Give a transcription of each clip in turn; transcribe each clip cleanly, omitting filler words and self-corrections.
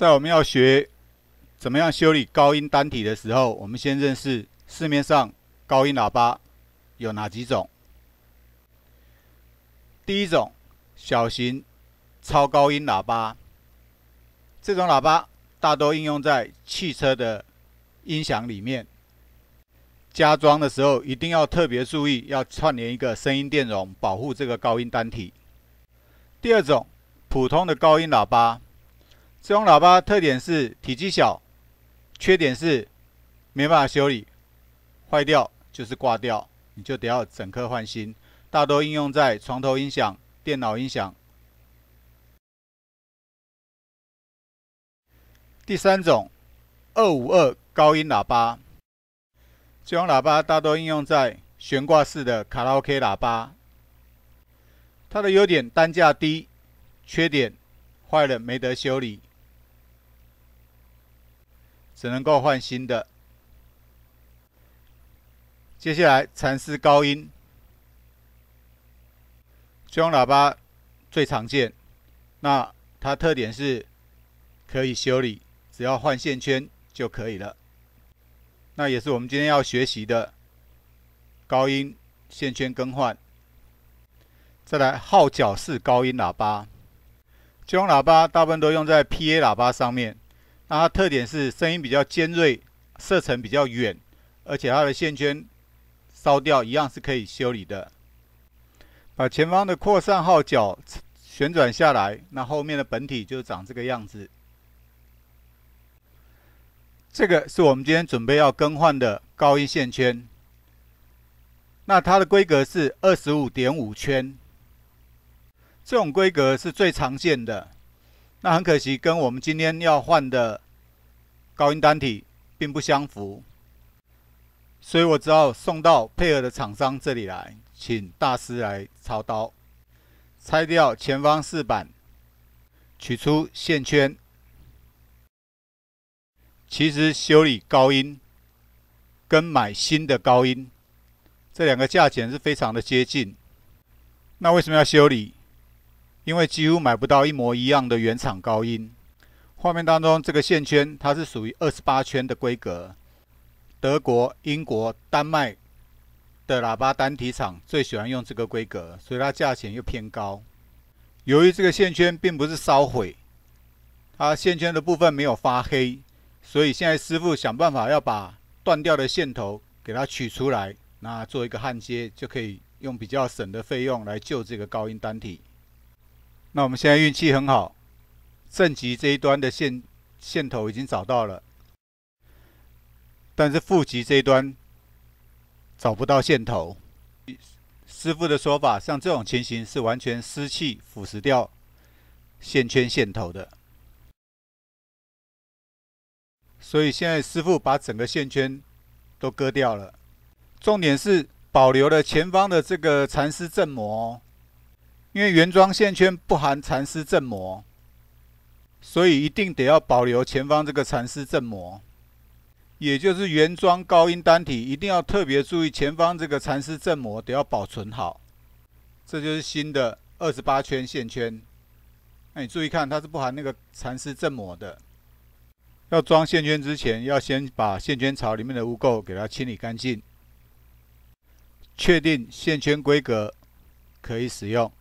在我们要学怎么样修理高音单体的时候，我们先认识市面上高音喇叭有哪几种。第一种，小型超高音喇叭，这种喇叭大多应用在汽车的音响里面。加装的时候一定要特别注意，要串联一个声音电容，保护这个高音单体。第二种，普通的高音喇叭，这种喇叭特点是体积小，缺点是没办法修理，坏掉就是挂掉，你就得要整颗换新。大多应用在床头音响、电脑音响。第三种，252高音喇叭，这种喇叭大多应用在悬挂式的卡拉 OK 喇叭。它的优点单价低，缺点坏了没得修理，只能够换新的。接下来蚕丝高音，这种喇叭最常见，那它特点是可以修理，只要换线圈就可以了。那也是我们今天要学习的高音线圈更换。再来号角式高音喇叭，这种喇叭大部分都用在 PA 喇叭上面。那它特点是声音比较尖锐，射程比较远，而且它的线圈烧掉一样是可以修理的。把前方的扩散号角旋转下来，那后面的本体就长这个样子。这个是我们今天准备要更换的高音线圈。那它的规格是 25.5 圈，这种规格是最常见的。那很可惜，跟我们今天要换的高音单体并不相符，所以我只好送到配合的厂商这里来，请大师来操刀，拆掉前方饰板，取出线圈。其实修理高音跟买新的高音，这两个价钱是非常的接近。那为什么要修理？因为几乎买不到一模一样的原厂高音。画面当中这个线圈，它是属于28圈的规格。德国、英国、丹麦的喇叭单体厂最喜欢用这个规格，所以它价钱又偏高。由于这个线圈并不是烧毁，它线圈的部分没有发黑，所以现在师傅想办法要把断掉的线头给它取出来，那做一个焊接，就可以用比较省的费用来救这个高音单体。那我们现在运气很好，正极这一端的线头已经找到了，但是负极这一端找不到线头。师傅的说法，像这种情形是完全湿气腐蚀掉线圈线头的。所以现在师傅把整个线圈都割掉了，重点是保留了前方的这个蚕丝振膜，因为原装线圈不含蚕丝振膜，所以一定得要保留前方这个蚕丝振膜，也就是原装高音单体一定要特别注意前方这个蚕丝振膜得要保存好。这就是新的28圈线圈，那你注意看，它是不含那个蚕丝振膜的。要装线圈之前，要先把线圈槽里面的污垢给它清理干净，确定线圈规格可以使用。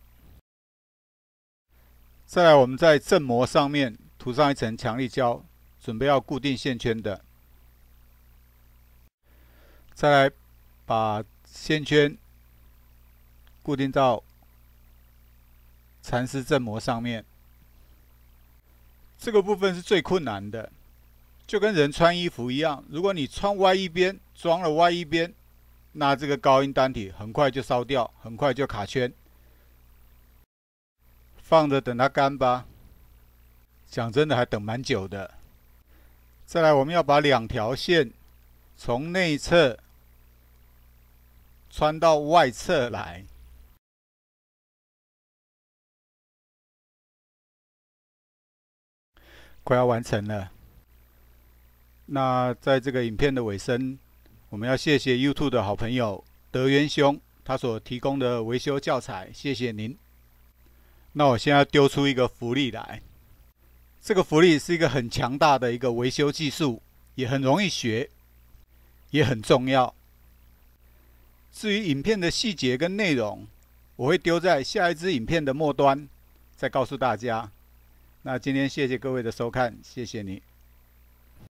再来，我们在振膜上面涂上一层强力胶，准备要固定线圈的。再来，把线圈固定到蚕丝振膜上面。这个部分是最困难的。就跟人穿衣服一样，如果你穿歪一边，装了歪一边，那这个高音单体很快就烧掉，很快就卡圈。放着等它干吧，讲真的还等蛮久的。再来，我们要把2条线从内侧穿到外侧来。快要完成了。那在这个影片的尾声，我们要谢谢 YouTube 的好朋友德元兄，他所提供的维修教材，谢谢您。那我现在丢出一个福利来，这个福利是一个很强大的一个维修技术，也很容易学，也很重要。至于影片的细节跟内容，我会丢在下一支影片的末端，再告诉大家。那今天谢谢各位的收看，谢谢你。